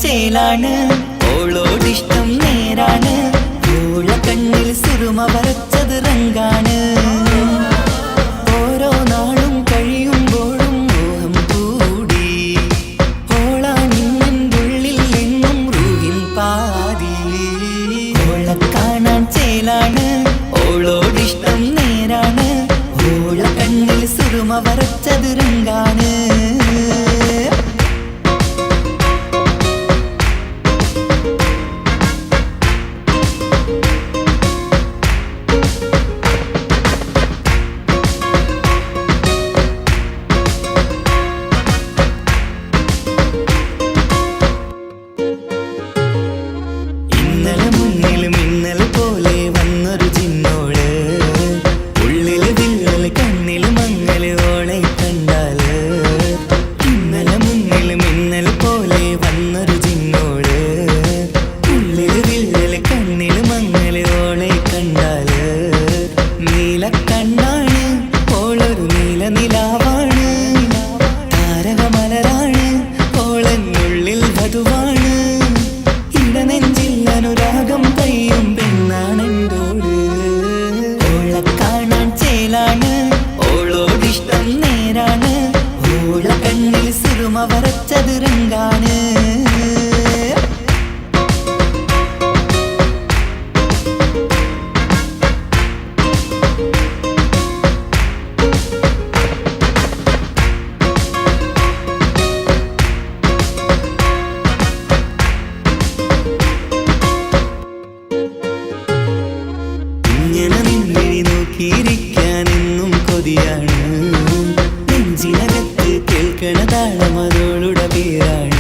ചേലാണ് ഓളോടിഷ്ടം നേരാണ് ഓള കണ്ണിൽ സുറുമ വരച്ചത് റങ്കാണ് ഓരോ നാളും കഴിയുമ്പോഴും മോഹം കൂടി ഓളാനിന്നുള്ളിൽ എന്നും റൂഹിൻ പാതി ഓള കാണാൻ ചേലാണ് ഓളോടിഷ്ടം നേരാണ് ഓള കണ്ണിൽ സുറുമ വരച്ചത് റങ്കാണ് കണ്ണാണ് ഓളൊരു നീല നിലാവാണ് താരകമലരാണ് ഓളെന്നുള്ളിൽ വധുവാണ് ഇടനെഞ്ചിൽ അനുരാഗം പെയ്യും പെണ്ണാണെന്തോട് ഓള കാണാൻ ചേലാണ് ഓളോടിഷ്ടം നേരാണ് ഓള കണ്ണിൽ സുറുമ വരച്ചത് റങ്കാണ് നോക്കിയിരിക്കാനെന്നും കൊതിയാണ് നെഞ്ചിനകത്ത് കേൾക്കണ താളം അതോളുടെ പേരാണ്